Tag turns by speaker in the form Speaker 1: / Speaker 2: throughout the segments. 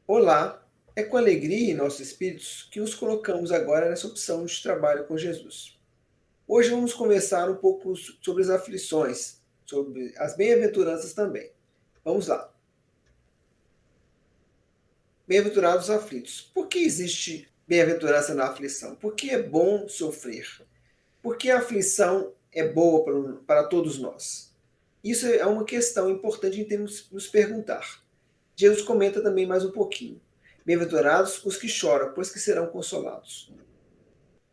Speaker 1: Olá, é com alegria em nossos espíritos que nos colocamos agora nessa opção de trabalho com Jesus. Hoje vamos conversar um pouco sobre as aflições, sobre as bem-aventuranças também. Vamos lá. Bem-aventurados os aflitos. Por que existe bem-aventurança na aflição? Porque é bom sofrer. Porque a aflição é boa para todos nós. Isso é uma questão importante em termos de nos perguntar. Jesus comenta também mais um pouquinho. Bem-aventurados os que choram, pois que serão consolados.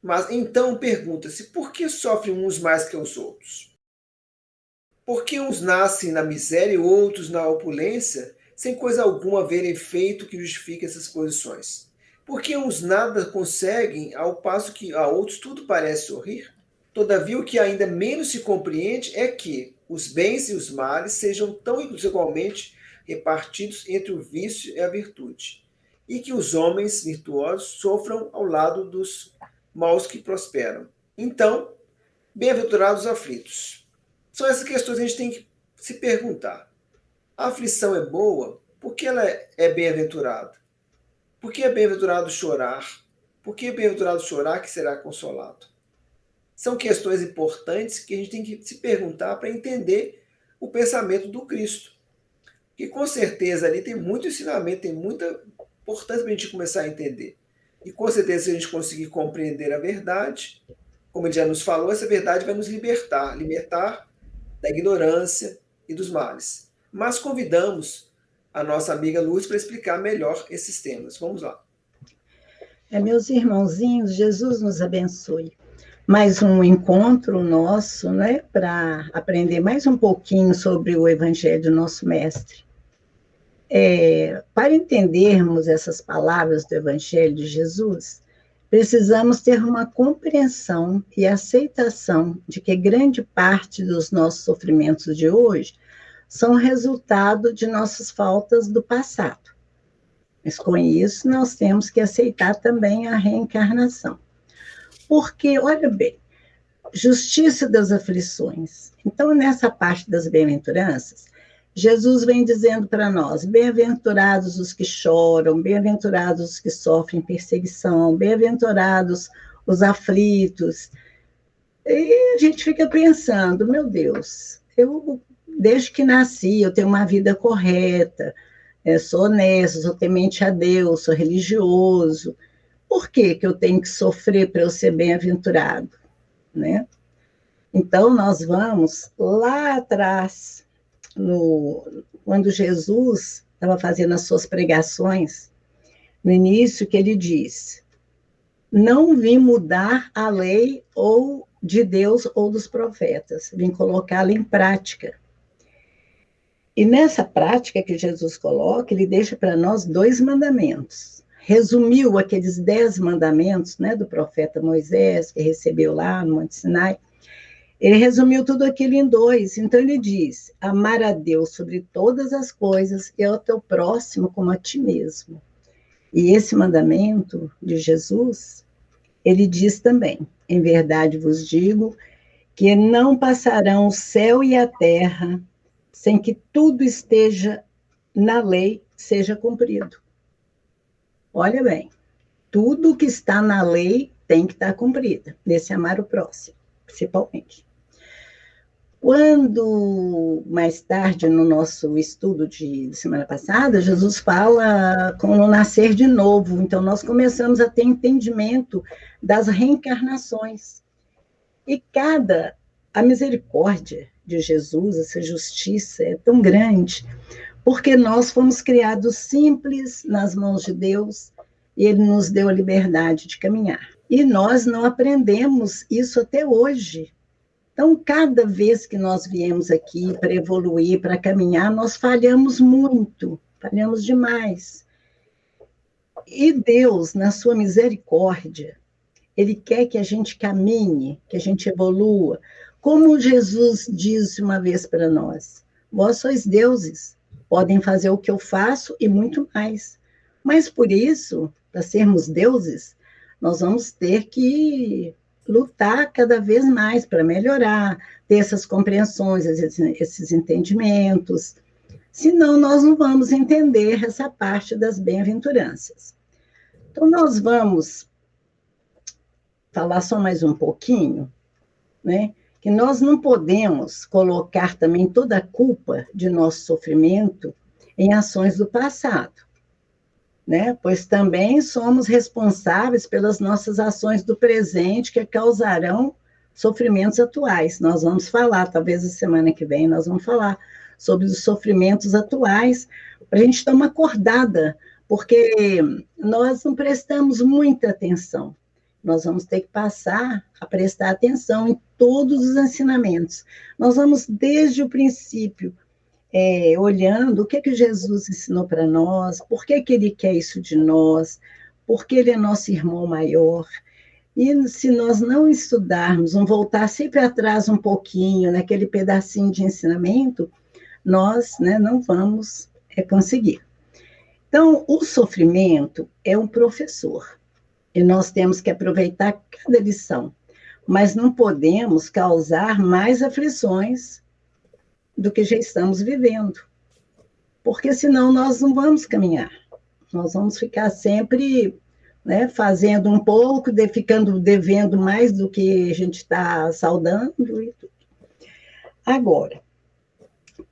Speaker 1: Mas então pergunta-se, por que sofrem uns mais que os outros? Por que uns nascem na miséria e outros na opulência, sem coisa alguma haverem feito que justifique essas posições? Por que uns nada conseguem, ao passo que a outros tudo parece sorrir? Todavia, o que ainda menos se compreende é que os bens e os males sejam tão desigualmente repartidos entre o vício e a virtude, e que os homens virtuosos sofram ao lado dos maus que prosperam. Então, bem-aventurados os aflitos. São essas questões que a gente tem que se perguntar. A aflição é boa? Por que ela é bem-aventurada? Por que é bem-aventurado chorar? Por que é bem-aventurado chorar que será consolado? São questões importantes que a gente tem que se perguntar para entender o pensamento do Cristo. Que com certeza ali tem muito ensinamento, tem muita importância para a gente começar a entender. E com certeza, se a gente conseguir compreender a verdade, como ele já nos falou, essa verdade vai nos libertar da ignorância e dos males. Mas convidamos a nossa amiga Luz para explicar melhor esses temas. Vamos lá.
Speaker 2: Meus irmãozinhos, Jesus nos abençoe. Mais um encontro nosso, né, para aprender mais um pouquinho sobre o Evangelho do nosso Mestre. Para entendermos essas palavras do Evangelho de Jesus, precisamos ter uma compreensão e aceitação de que grande parte dos nossos sofrimentos de hoje são resultado de nossas faltas do passado. Mas com isso, nós temos que aceitar também a reencarnação. Porque, olha bem, justiça das aflições. Então, nessa parte das bem-aventuranças, Jesus vem dizendo para nós, bem-aventurados os que choram, bem-aventurados os que sofrem perseguição, bem-aventurados os aflitos. E a gente fica pensando, meu Deus, eu, desde que nasci, eu tenho uma vida correta, sou honesto, sou temente a Deus, sou religioso. Por que eu tenho que sofrer para eu ser bem-aventurado? Né? Então, nós vamos lá atrás, quando Jesus estava fazendo as suas pregações, no início que ele diz, não vim mudar a lei ou de Deus ou dos profetas, vim colocá-la em prática. E nessa prática que Jesus coloca, ele deixa para nós 2 mandamentos. Resumiu aqueles 10 mandamentos, né, do profeta Moisés, que recebeu lá no Monte Sinai. Ele resumiu tudo aquilo em 2. Então ele diz, amar a Deus sobre todas as coisas e ao teu próximo como a ti mesmo. E esse mandamento de Jesus, ele diz também, em verdade vos digo, que não passarão o céu e a terra sem que tudo esteja na lei, seja cumprido. Olha bem, tudo que está na lei tem que estar cumprido, nesse amar o próximo, principalmente. Quando, mais tarde, no nosso estudo de semana passada, Jesus fala com o nascer de novo, então nós começamos a ter entendimento das reencarnações. E a misericórdia de Jesus, essa justiça é tão grande, porque nós fomos criados simples nas mãos de Deus, e Ele nos deu a liberdade de caminhar. E nós não aprendemos isso até hoje. Então, cada vez que nós viemos aqui para evoluir, para caminhar, nós falhamos muito, falhamos demais. E Deus, na sua misericórdia, Ele quer que a gente caminhe, que a gente evolua. Como Jesus disse uma vez para nós, vós sois deuses, podem fazer o que eu faço e muito mais. Mas por isso, para sermos deuses, nós vamos ter que lutar cada vez mais para melhorar, ter essas compreensões, esses entendimentos, senão nós não vamos entender essa parte das bem-aventuranças. Então, nós vamos falar só mais um pouquinho, né? Que nós não podemos colocar também toda a culpa de nosso sofrimento em ações do passado, né? Pois também somos responsáveis pelas nossas ações do presente que causarão sofrimentos atuais. Nós vamos falar, talvez a semana que vem, nós vamos falar sobre os sofrimentos atuais, para a gente dar uma acordada, porque nós não prestamos muita atenção. Nós vamos ter que passar a prestar atenção em todos os ensinamentos. Nós vamos, desde o princípio, olhando o que Jesus ensinou para nós, por que ele quer isso de nós, porque ele é nosso irmão maior. E se nós não estudarmos, vamos voltar sempre atrás um pouquinho, naquele pedacinho de ensinamento, nós, né, não vamos conseguir. Então, o sofrimento é um professor. E nós temos que aproveitar cada lição, mas não podemos causar mais aflições do que já estamos vivendo, porque senão nós não vamos caminhar, nós vamos ficar sempre, né, fazendo um pouco, ficando devendo mais do que a gente está saudando e tudo. Agora,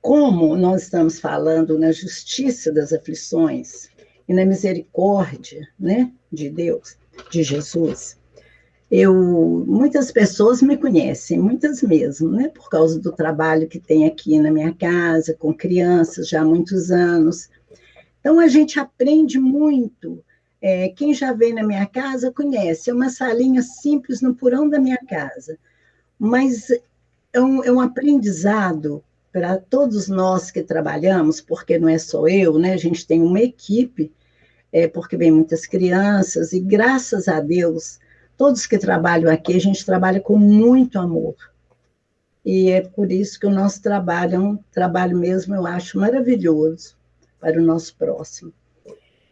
Speaker 2: como nós estamos falando na justiça das aflições e na misericórdia, né, de Deus, de Jesus, muitas pessoas me conhecem, muitas mesmo, né, por causa do trabalho que tem aqui na minha casa, com crianças já há muitos anos. Então, a gente aprende muito. Quem já veio na minha casa conhece, é uma salinha simples no porão da minha casa, mas é um aprendizado para todos nós que trabalhamos, porque não é só eu, né, a gente tem uma equipe, porque vem muitas crianças, e graças a Deus, todos que trabalham aqui, a gente trabalha com muito amor. E é por isso que o nosso trabalho é um trabalho mesmo, eu acho, maravilhoso para o nosso próximo.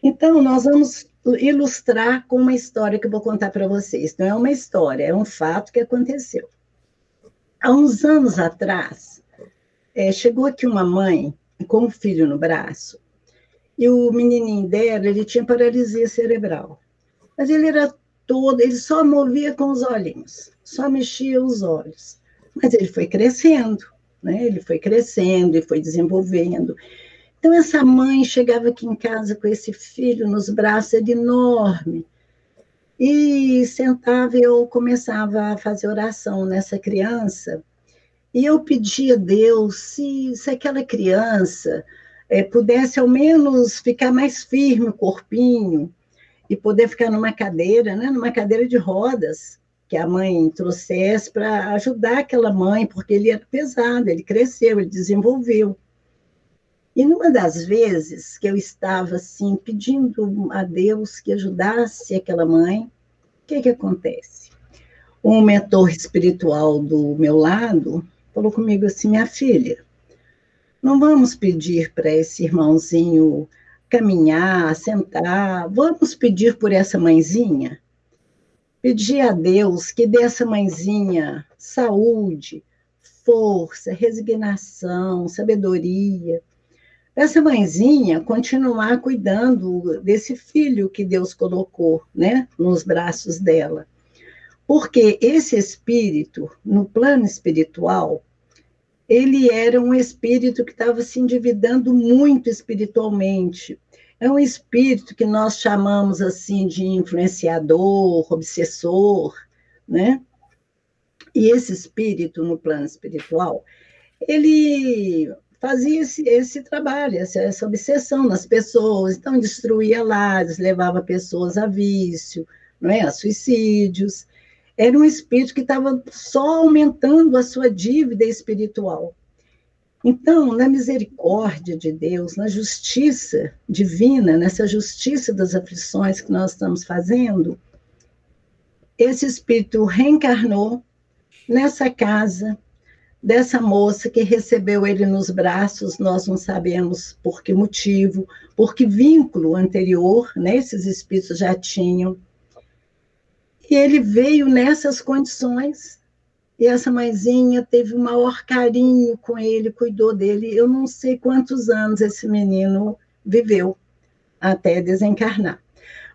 Speaker 2: Então, nós vamos ilustrar com uma história que eu vou contar para vocês. Não é uma história, é um fato que aconteceu. Há uns anos atrás, chegou aqui uma mãe com um filho no braço, e o menininho dela, ele tinha paralisia cerebral. Mas ele só movia com os olhinhos, só mexia os olhos. Mas ele foi crescendo, né? Ele foi crescendo e foi desenvolvendo. Então, essa mãe chegava aqui em casa com esse filho nos braços, ele enorme, e sentava e eu começava a fazer oração nessa criança, e eu pedia a Deus se aquela criança pudesse ao menos ficar mais firme o corpinho, e poder ficar numa cadeira, né, numa cadeira de rodas, que a mãe trouxesse para ajudar aquela mãe, porque ele era pesado, ele cresceu, ele desenvolveu. E numa das vezes que eu estava assim, pedindo a Deus que ajudasse aquela mãe, o que acontece? Um mentor espiritual do meu lado falou comigo assim: minha filha, não vamos pedir para esse irmãozinho caminhar, sentar, vamos pedir por essa mãezinha? Pedir a Deus que dê essa mãezinha saúde, força, resignação, sabedoria. Essa mãezinha continuar cuidando desse filho que Deus colocou, né, nos braços dela. Porque esse espírito, no plano espiritual, ele era um espírito que estava se endividando muito espiritualmente. É um espírito que nós chamamos assim de influenciador, obsessor, né? E esse espírito no plano espiritual, ele fazia esse trabalho, essa obsessão nas pessoas, então destruía lares, levava pessoas a vício, não é? A suicídios. Era um espírito que estava só aumentando a sua dívida espiritual. Então, na misericórdia de Deus, na justiça divina, nessa justiça das aflições que nós estamos fazendo, esse espírito reencarnou nessa casa dessa moça que recebeu ele nos braços, nós não sabemos por que motivo, por que vínculo anterior, né, esses espíritos já tinham. E ele veio nessas condições e essa mãezinha teve o maior carinho com ele, cuidou dele. Eu não sei quantos anos esse menino viveu até desencarnar.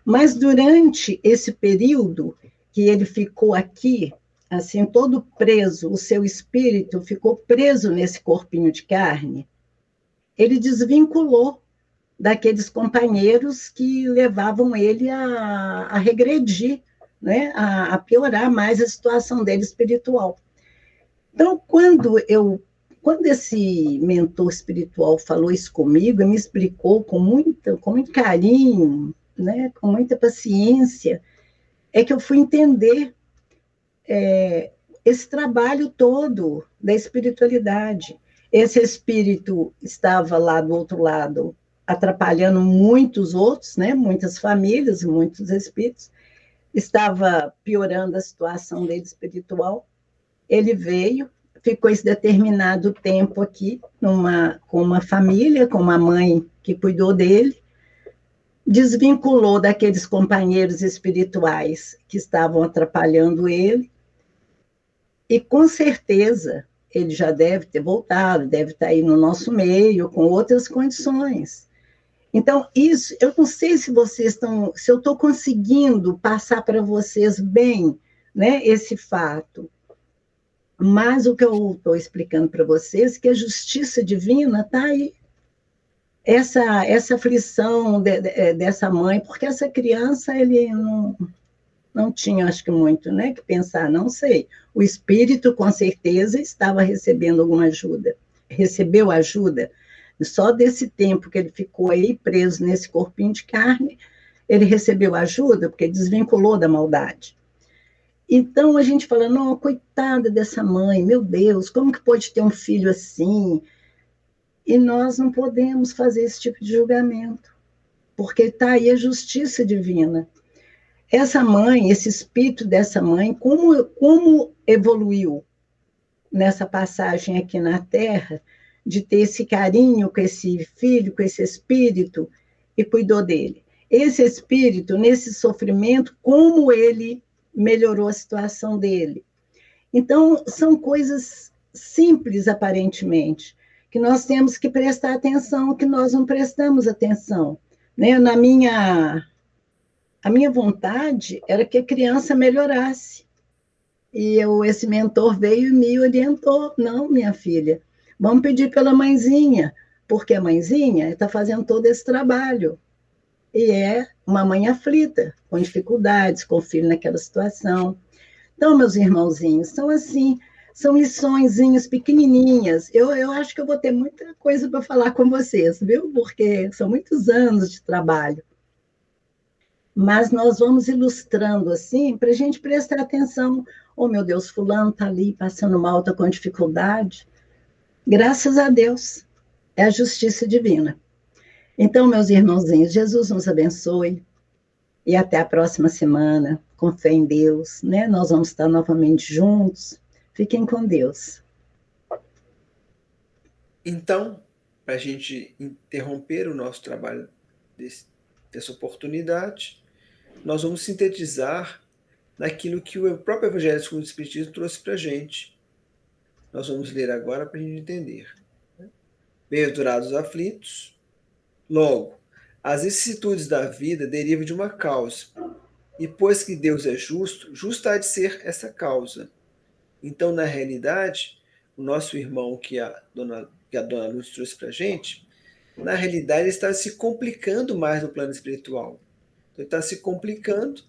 Speaker 2: Mas durante esse período que ele ficou aqui, assim, todo preso, o seu espírito ficou preso nesse corpinho de carne, ele desvinculou daqueles companheiros que levavam ele a regredir, né, a piorar mais a situação dele espiritual. Então, quando esse mentor espiritual falou isso comigo, me explicou com muito carinho, né, com muita paciência, é que eu fui entender esse trabalho todo da espiritualidade. Esse espírito estava lá do outro lado, atrapalhando muitos outros, né, muitas famílias, muitos espíritos, estava piorando a situação dele espiritual. Ele veio, ficou esse determinado tempo aqui com uma família, com uma mãe que cuidou dele, desvinculou daqueles companheiros espirituais que estavam atrapalhando ele, e com certeza ele já deve ter voltado, deve estar aí no nosso meio, com outras condições. Então, isso, eu não sei se se eu estou conseguindo passar para vocês bem, né, esse fato. Mas o que eu estou explicando para vocês é que a justiça divina está aí. Essa aflição dessa mãe, porque essa criança, ele não tinha, acho que muito, né, que pensar, não sei. O espírito, com certeza, estava recebendo alguma ajuda. Recebeu ajuda. Só desse tempo que ele ficou aí preso nesse corpinho de carne, ele recebeu ajuda, porque desvinculou da maldade. Então a gente fala, não, coitada dessa mãe, meu Deus, como que pode ter um filho assim? E nós não podemos fazer esse tipo de julgamento, porque está aí a justiça divina. Essa mãe, esse espírito dessa mãe, como evoluiu nessa passagem aqui na Terra, de ter esse carinho com esse filho, com esse espírito, e cuidou dele. Esse espírito, nesse sofrimento, como ele melhorou a situação dele. Então, são coisas simples, aparentemente, que nós temos que prestar atenção, que nós não prestamos atenção. Né? A minha vontade era que a criança melhorasse. E esse mentor veio e me orientou. Não, minha filha, vamos pedir pela mãezinha, porque a mãezinha está fazendo todo esse trabalho. E é uma mãe aflita, com dificuldades, com o filho naquela situação. Então, meus irmãozinhos, são assim, são liçõezinhas pequenininhas. Eu acho que eu vou ter muita coisa para falar com vocês, viu? Porque são muitos anos de trabalho. Mas nós vamos ilustrando assim, para a gente prestar atenção. Oh, meu Deus, fulano está ali passando mal, está com dificuldade. Graças a Deus, é a justiça divina. Então, meus irmãozinhos, Jesus nos abençoe e até a próxima semana, com fé em Deus, né? Nós vamos estar novamente juntos. Fiquem com Deus.
Speaker 1: Então, para a gente interromper o nosso trabalho dessa oportunidade, nós vamos sintetizar naquilo que o próprio Evangelho segundo o Espiritismo trouxe para a gente. Nós vamos ler agora para a gente entender. Bem-aventurados os aflitos. Logo, as vicissitudes da vida derivam de uma causa. E pois que Deus é justo, justa há de ser essa causa. Então, na realidade, o nosso irmão que a dona Luz trouxe para a gente, na realidade ele está se complicando mais no plano espiritual. Então, ele está se complicando.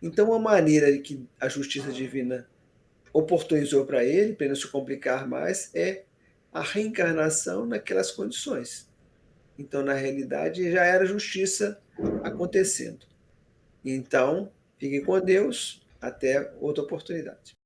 Speaker 1: Então, a maneira que a justiça divina oportunizou para ele não se complicar mais, é a reencarnação naquelas condições. Então, na realidade, já era justiça acontecendo. Então, fiquem com Deus. Até outra oportunidade.